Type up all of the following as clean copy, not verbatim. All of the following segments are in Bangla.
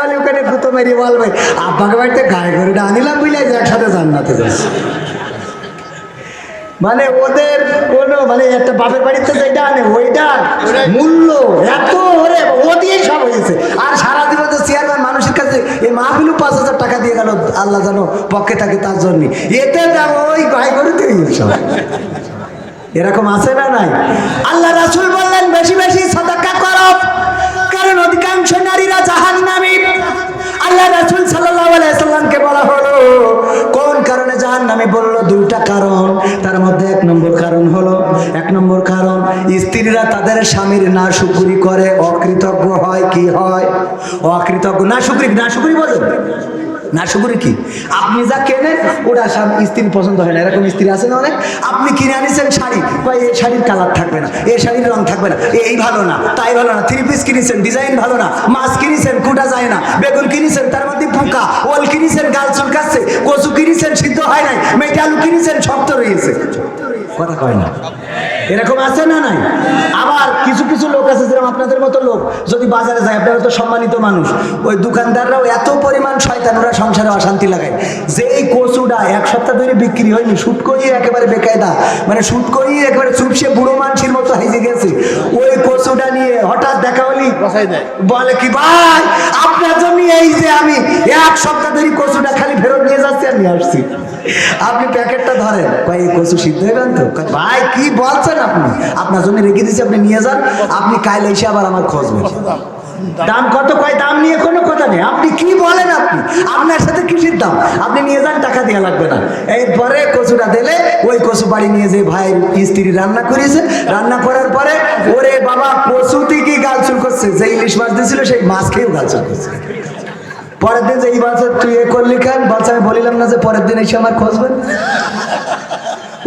হলে ওখানে গুতো মেরি বলবে আব্বাকে বাড়িতে গায়ে গরুটা আনিলাম বুঝলে একসাথে জান্নাতে যাচ্ছে। মানে ওদের কোনো মানে একটা বাপের বাড়িতে যেটা আনে ওইটার মূল্য এত ওরে ও দিয়েই সব হয়েছে। আর সারা জীবন তো চেয়ারম্যান মানুষের কাছে এই মাহফিলু 5,000 টাকা দিয়ে গেল আল্লাহ জানো পক্ষে থাকে তার জন্য, এতে দাম ওই গায়ে গরুতে সব। এরকম আছে না নাই? আল্লাহ রাসূল বললেন বেশি বেশি সাদাকা করো, কারণ অধিকাংশ নারীরা জাহান্নামী। আল্লাহ রাসূল সাল্লাল্লাহু আলাইহি সাল্লামকে বলা হলো কোন কারণে জাহান্নামী, বলল দুইটা কারণ। তার মধ্যে এক নম্বর কারণ স্ত্রীরা তাদের স্বামীর নাশুকরি করে, অকৃতজ্ঞ হয়। কি হয়? অকৃতজ্ঞ। নাশুকরি বলেন নাশুকরি কি? আপনি যা কেনেন ওটা স্ত্রীর পছন্দ হয় না, এরকম স্ত্রী আছে না অনেক। আপনি কিনে আনিছেন শাড়ি, কয় এই শাড়ির কালার থাকবে না, এই শাড়ির রং থাকবে না, এই ভালো না, তাই ভালো না। 3 পিস কিনেছেন, ডিজাইন ভালো না। মাছ কিনেছেন, কুটা যায় না। বেগুন কিনেছেন, তার মধ্যে পোকা। ওল কিনেছেন, গাল চুলকাচ্ছে। কচু কিনেছেন, সিদ্ধ হয় নাই। মেটে আলু কিনেছেন, শক্ত রয়েছে। কথা কয় না? এরকম আছে না নাই? আবার কিছু কিছু লোক আছে যেরকম আপনাদের মতো লোক যদি বাজারে যায়, আপনারা তো সম্মানিত মানুষ, ওই দোকানদাররাও এত পরিমাণ শয়তান, ওরা সংসারে অশান্তি লাগায়। যে এই কচুটা 1 সপ্তাহ ধরে বিক্রি হয়নি, শুট করিয়ে একেবারে বেকায়দা, মানে শুট করিয়ে একেবারে চুপসে বুড়ো মানুষের মতো হেজে গেছে। ওই কচুটা নিয়ে হঠাৎ দেখা হলি বলে কি ভাই আপনার জন্য এই যে আমি 1 সপ্তাহ ধরে কচুটা খালি ফেরত নিয়ে যাচ্ছি আর নিয়ে আসছি, আপনি প্যাকেটটা ধরেন। কয় এই কচু সিদ্ধ হইবেন তো? ভাই কি বলছেন আপনি? আপনার জন্য রেখে দিচ্ছি, আপনি নিয়ে যান, আপনি কাল এসে আবার আমার খোঁজবেন। দাম কত? কয় দাম নিয়ে কোনো কথা নেই। আপনি কি বলেন? আপনি আপনার সাথে কিসের দাম? আপনি নিয়ে যান, টাকা দেওয়া লাগবে না। এরপরে কচুটা দিলে ওই কচু বাড়ি নিয়ে যে ভাই স্ত্রী রান্না করেছে, রান্না করার পরে ওরে বাবা কচুতে কি গালচুল করছে, যে ইলিশ মাছ দিয়েছিল সেই মাছ খেয়েও গালচুল করছে। পরের দিন যে এই বাচ্চা তুই এ করলি খান, বাচ্চা আমি বলিলাম না যে পরের দিন এসে আমার খোঁজবেন?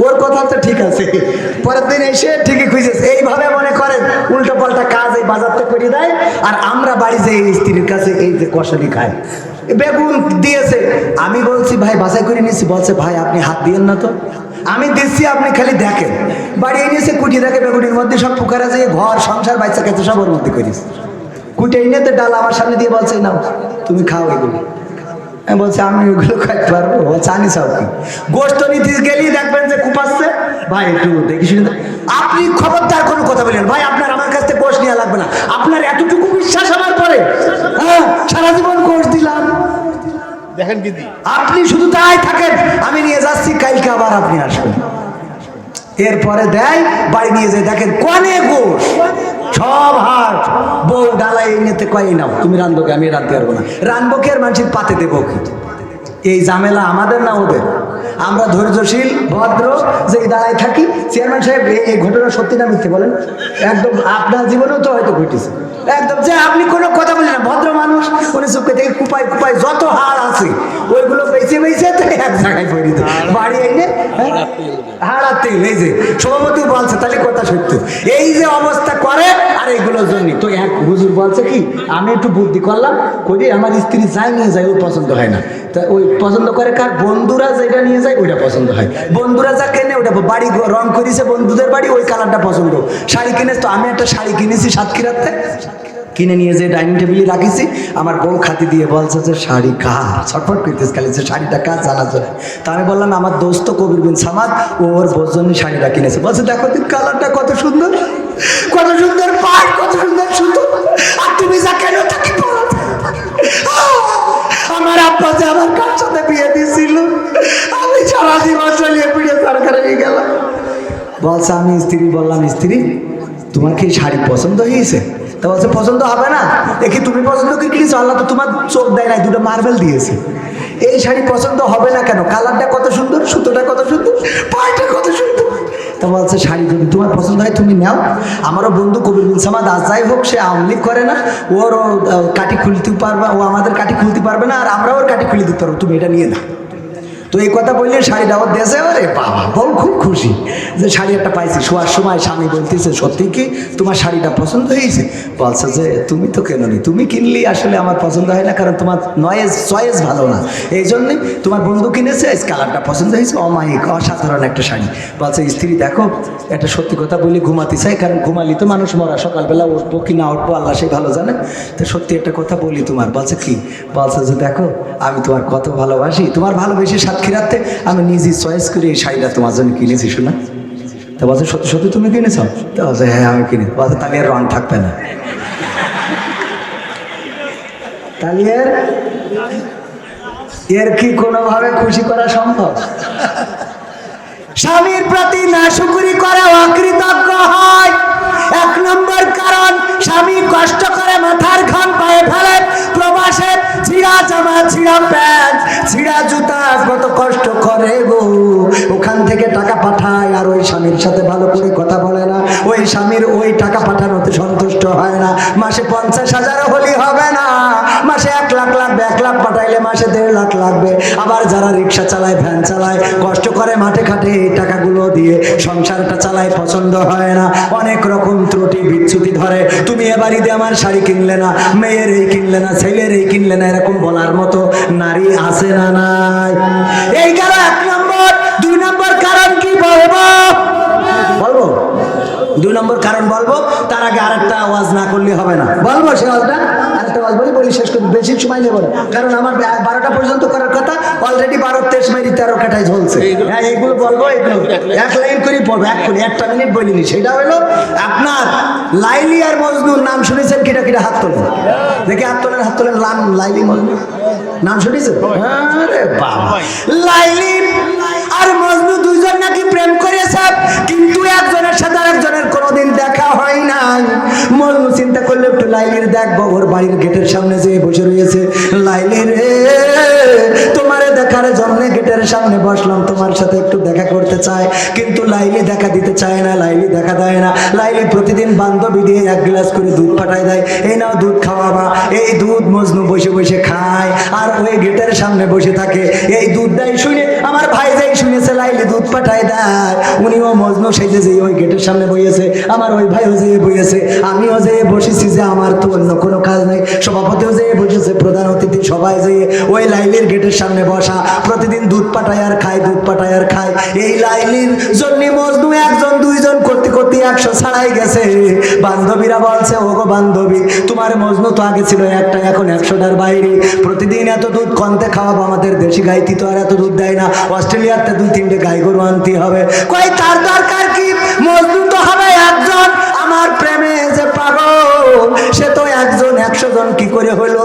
ওর কথা তো ঠিক আছে, পরের দিন এসে ঠিকই খুঁজেছে। এইভাবে মনে করেন উল্টো পাল্টা কাজ এই বাজারতে করে দেয়, আর আমরা বাড়ি যে এই স্ত্রীর কাছে এই যে কষানি খাই। বেগুন দিয়েছে, আমি বলছি ভাই বাছাই করে নিয়েছি, বলছে ভাই আপনি হাত দিয়েন না তো। আমি দিচ্ছি, আপনি খালি দেখেন। বাড়ি এনেছে কুটি দেখে বেগুনের মধ্যে সব পোকারা যে ঘর সংসার বাচ্চা কাছে সব ওর মধ্যে করিস। কুটে এনে তো ডাল আমার সামনে দিয়ে বলছে নাও তুমি খাও এগুলো। আমি বলছি আমি ওইগুলো খাইতে পারবো? বলছে আনি সব কি গোস্ত নিতে গেলেই দেখবেন যে কুপাচ্ছে। ভাই একটু দেখি শুনে, আপনি খবরদার কোনো কথা বলেন ভাই, আপনার আমার কাছ থেকে গোস্ত নেওয়া লাগবে না। আপনার এতটুকু বিশ্বাস আমার পরে, হ্যাঁ সারা জীবন গোস্ত দিলাম, দেখেন দিদি আপনি শুধু তাই থাকেন, আমি নিয়ে যাচ্ছি, কালকে আবার আপনি আসবেন। এরপরে দেয়, বাড়ি নিয়ে যায়, দেখেন কনে গোশ সব হাট। বউ ডালাই নিতে কয় নাও তুমি রান্ধবো, আমি রাঁধতে পারবো না। রানবো কি আর মানুষের পাতে দেবো কি? এই ঝামেলা আমাদের না ওদের? আমরা ধৈর্যশীল ভদ্র যে দাঁড়ায় থাকি। চেয়ারম্যান সাহেব এই ঘটনা সত্যি না মিথ্যে বলেন? একদম আপনার জীবনেও তো হয়তো ঘটেছে। একদম যে আপনি কোনো কথা বলেন না, ভদ্র মানুষ, উনি চুপকে থেকে কুপায় যত হাড় আছে ওইগুলো বেঁচে এক জায়গায় পড়ে দিত, বাড়ি এনে হাড়ার তেল। এই যে সভাপতি বলছে তাহলে কথা সত্য, এই যে অবস্থা করে আর এইগুলোর জন্য তো এক হুজুর বলছে কি আমি একটু বুদ্ধি করলাম, করি আমার স্ত্রী যাই নিয়ে যায় ওর পছন্দ হয় না, তা ওই পছন্দ করে কার? বন্ধুরা যেটা নিয়ে যায় ওইটা পছন্দ হয়। বন্ধুরা যা কেনে ওটা, বাড়ি রং করেছে বন্ধুদের বাড়ি, ওই কালারটা পছন্দ। শাড়ি কিনেছে তো, আমি একটা শাড়ি কিনেছি সাতক্ষীরাতে, কিনে নিয়ে যে ডাইনিং টেবিলে রাখিছি, আমার বউ খাতি দিয়ে বলছে যে শাড়ি কার? ছটফট করতেছে খালি যে শাড়িটা কার জানার জন্য। তা আমি বললাম আমার দোস্ত কবির বিন সামাদ, ওর বউর জন্য শাড়িটা কিনেছে। বলছে দেখো তুই কালারটা কত সুন্দর, কত সুন্দর পাট, কত সুন্দর সুন্দর, আর তুমি যা কেন থাকি আমার আব্বা যে আমার কার সাথে বিয়ে দিয়েছিল, আমি সারা জীবন চলিয়ে পিড়ে সরকারে নিয়ে গেলাম। বলছে আমি স্ত্রী বললাম স্ত্রী তোমার কি শাড়ি পছন্দ হয়েছে? তা বলছে পছন্দ হবে না, দেখি তুমি পছন্দ কি কিনেছো? আল্লাহ তো তোমার চোখ দেয় নাই, দুটো মার্বেল দিয়েছে। এই শাড়ি পছন্দ হবে না কেন? কালারটা কত সুন্দর, সুতোটা কত সুন্দর, পায়টা কত সুন্দর। তা বলছে শাড়ি যদি তোমার পছন্দ হয় তুমি নাও। আমারও বন্ধু কবির বিন সামাদ, আজ যাই হোক সে আওয়ামী লীগ করে না, ওর কাঠি খুলতে পারবে, ও আমাদের কাঠি খুলতে পারবে না, আর আমরা ওর কাঠি খুলে দিতে পারবো, তুমি এটা নিয়ে নাও। তো এই কথা বললে শাড়ি দাওয়াত দিয়েছে, আরে বাবা বউ খুব খুশি যে শাড়ি একটা পাইছি। শোয়ার সময় স্বামী বলতেছে, সত্যি কি তোমার শাড়িটা পছন্দ হয়েছে? বলছে যে তুমি তো কেননি, তুমি কিনলি আসলে আমার পছন্দ হয় না, কারণ তোমার চয়েস ভালো না, এই জন্যই তোমার বন্ধু কিনেছে, এই কালারটা পছন্দ হয়েছে, অমায়িক অসাধারণ একটা শাড়ি। বলছে স্ত্রী দেখো একটা সত্যি কথা বলি, ঘুমাতে চাই, কারণ ঘুমালি তো মানুষ মরা, সকালবেলা উঠবো কি না উঠবো আল্লাহ সেই ভালো জানে। তো সত্যি একটা কথা বলি তোমার। বলছে কি? বলছে যে দেখো আমি তোমার কত ভালোবাসি, তোমার ভালোবেসে সাতক্ষীরাতে আমি নিজে চয়েস করে এই শাড়িটা তোমার জন্য কিনেছি শোনা। তা বলছে সত্যি সত্যি তুমি কিনেছ? তা বলছে হ্যাঁ আমি কিনে। বলছে তাহলে এর রং থাকবে না, তাহলে এর কি কোনোভাবে খুশি করা সম্ভব? স্বামীর প্রতি নাশুকরি করা অকৃতজ্ঞ হয়। এক নম্বর কারণ, স্বামী কষ্ট করে মাথার ঘাম পায়ে ফেলে, প্রবাসে ছিঁড়া জামা, ছিঁড়া প্যান্ট, ছিঁড়া জুতা, কত কষ্ট করে গো, ওখান থেকে টাকা পাঠায়, আর ওই স্বামীর সাথে ভালো করে কথা বলে না, ওই স্বামীর ওই টাকা পাঠানোতে সন্তুষ্ট হয় না। মাসে 50,000 হলে হবে না, মাসে 1 লাখ লাগবে, 1 লাখ পাঠাইলে মাসে 1.5 লাখ লাগবে। আবার যারা রিক্সা চালায়, ভ্যান চালায়, কষ্ট করে মাঠে খাটে, এই টাকাগুলো দিয়ে সংসারটা চালায়, পছন্দ হয় না, অনেক রকম ত্রুটি বিচ্যুতি ধরে। তুমি এবার ঈদে আমার শাড়ি কিনলে না, মেয়ের এই কিনলে না, ছেলের এই কিনলে না, এরকম বলার মতো নারী আছে না নাই? এই গেল 1 নম্বর। 2 নম্বর কারণ কি বলবো? 2 নম্বর কারণ বলবো, তার আগে আরেকটা আওয়াজ না করলে হবে না। বলবো সে আওয়াজটা, আরেকটা আওয়াজ বলি শেষ করবো, বেশি সময় নেব না, কারণ আমার 12টা পর্যন্ত করার কথা, অলরেডি 12-23 মিনিট 13 কাটায় ঝলছে। হ্যাঁ এইগুলো বলবো, এগুলো 1 লাইন করে পড়বো, 1 মিনিট বলিনি। সেটা হলো আপনার লাইলি আর মজনুর নাম শুনেছেন? কিটা কিটা হাত তোলেন দেখি, হাত তোলেন, হাত তোলেন। লাইলি মজনু নাম শুনেছেন? আরে বাবা, লাইলি আর মজনু দুইজন নাকি প্রেম করেছে, কিন্তু একজনের সাথে আরেকজনের কোনোদিন দেখা হয় না। মজনু চিন্তা করলে একটু লাইলির দেখবো, ওর বাড়ির গেটের সামনে যেয়ে বসে রয়েছে। লাইলি রে, তোমারে দেখার জন্য গেটের সামনে বসলাম, তোমার সাথে একটু দেখা করতে চায়, কিন্তু লাইলি দেখা দিতে চায় না, লাইলি দেখা দেয় না। লাইলি প্রতিদিন বান্ধবী দিয়ে 1 গ্লাস করে দুধ পাঠায় দেয়, এই নাও দুধ খাওয়াবা। এই দুধ মজনু বসে বসে খায়, আর ওই গেটের সামনে বসে থাকে। এই দুধ দেয় শুনে আমার ভাই যাই শুনেছে লাইলি দুধ পাঠায় দেয়, উনিও মজনু সেজে যে ওই গেটের সামনে বইয়েছে, আমার ওই ভাইও যেয়ে বইয়েছে, আমিও যেয়ে বসেছি, যে আমার তো অন্য কোনো কাজ নেই। সভাপতিও যেয়ে বসেছে, প্রধান অতিথি সবাই যেয়ে ওই লাইলির গেটের সামনে বসা, প্রতিদিন দুধ পাঠায় আর খায়, দুধ পাঠায় আর খায়। এই লাইলির জন্য মজনু 1 2 জন করতে করতে 100 ছাড়াই গেছে। বান্ধবীরা বলছে, ওগো বান্ধবী, তোমার মজনু তো আগে ছিল 1টা, এখন 100টার বাইরে। প্রতিদিন এত দুধ কনতে খাওয়াবো, আমাদের দেশি গাইতি তো আর এত দুধ দেয় না, অস্ট্রেলিয়াতে 2-3টে গাই গরু আনতে হবে। কই তার দরকার কি, মজনু তো হবে একজন, আমার প্রেমে যে পাগল সে তো 1 100 জন কি করে হলো?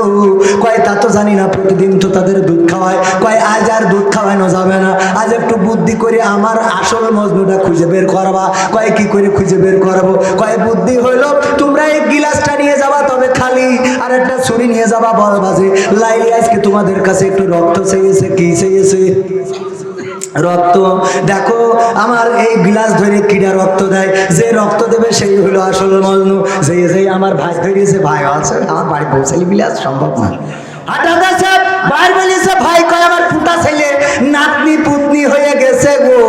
কয় তা তো জানি না, প্রতিদিন তো তাদের দুধ খাওয়ায়। কয় আজ আর দুধ খাওয়ানো যাবে না, আজ একটু বুদ্ধি করে আমার আসল মজনুটা খুঁজে বের করবা। কয় কি করে খুঁজে বের করবো? কয় বুদ্ধি হইলো, তোমরা এই গিলাসটা নিয়ে যাবা, তবে খালি, আর একটা ছুরি নিয়ে যাবা, বলবা যে লাইলি আজকে তোমাদের কাছে একটু রক্ত চেয়েছে। কি চেয়েছে? রক্ত। দেখো আমার এই গ্লাস ধরে কিডা রক্ত দেয়, যে রক্ত দেবে সেই হলো আসল মজনু। যে আমার ভাই ধরিয়েছে, ভাই আছে আমার বাড়ি পৌঁছালি বিলাস সম্ভব না। হঠাৎ আছে বাইর বলেছে, ভাই কয় আমার ফুটা ছেলে নাতনি পুতনি হয়ে গেছে গো।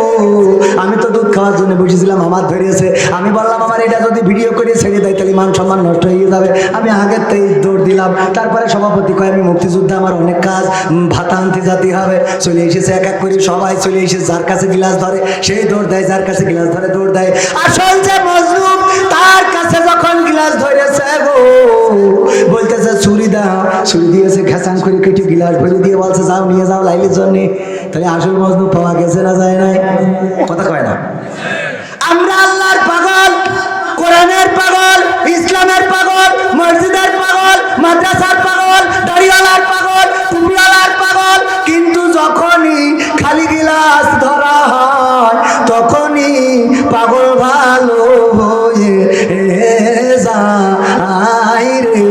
আমি তো দুধ খাওয়ার জন্য বসেছিলাম, আমার ধরিয়েছে। আমি বললাম আমার এটা যদি ভিডিও করে ছেড়ে দেয় তাহলে মান সম্মান নষ্ট হয়ে যাবে, আমি আগের থেকে দৌড় দিলাম। তারপরে সভাপতি কয়, আমি মুক্তিযুদ্ধে আমার অনেক কাজ, ভাতা আনতে যেতে হবে। চলে এসেছে এক এক করে সবাই চলে এসেছে, যার কাছে গিলাস ধরে সেই দৌড় দেয়, যার কাছে গিলাস ধরে দৌড় দেয়। আসল যে মজনু, তার কাছে যখন গিলাস ধরেছে গো, বলতেছে ছুরি দাও, ছুরি দিয়েছে, ঘেঁচাং করে কেটে গিলাস ভরে দিয়ে বলছে যাও নিয়ে যাও লাইলির জন্য। তাহলে আসল মজনু পাওয়া গেছে না যায় নাই? কথা কয় না? আমরা আল্লাহর পাগল, কোরআনের পাগল, ইসলামের পাগল, মসজিদের পাগল, মাদ্রাসার পাগল, দাড়িওয়ালার পাগল, টুপিওয়ালার পাগল, কিন্তু যখনই খালি গিলাস ধরা হয় তখনই পাগল ভালো হয়ে যায় রে।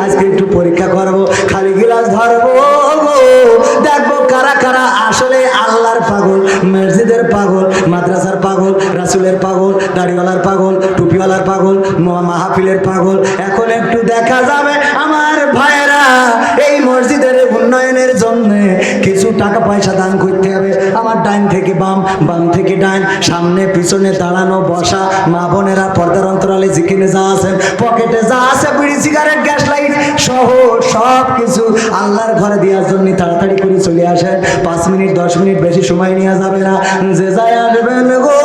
আজকে একটু পরীক্ষা করবো, খালি গিলাস ধরবো, দেখবো কারা কারা আসলে আল্লাহর পাগল, মসজিদের পাগল, মাদ্রাসার পাগল, রাসূলের পাগল, দাড়িওয়ালার পাগল, টুপিওয়ালার পাগল, মাহফিলের পাগল। এখন একটু দেখা যাবে আমার ভাইয়েরা, এই মসজিদের উন্নয়নের জন্য কিছু টাকা পয়সা দান করতে হবে। আমার ডাইন থেকে বাম, বাম থেকে ডাইন, সামনে পিছনে দাঁড়ানো বসা মা বোনেরা, পর্দার অন্তরালে যেখানে যা আছেন, পকেটে যা আছে, বিড়ি সিগারেট গ্যাস লাইট সহ সব কিছু আল্লাহর ঘরে দেওয়ার জন্য তাড়াতাড়ি করে চলে আসেন। 5 মিনিট 10 মিনিট বেশি সময় নেওয়া যাবে না। যে যায় আসবেন গো।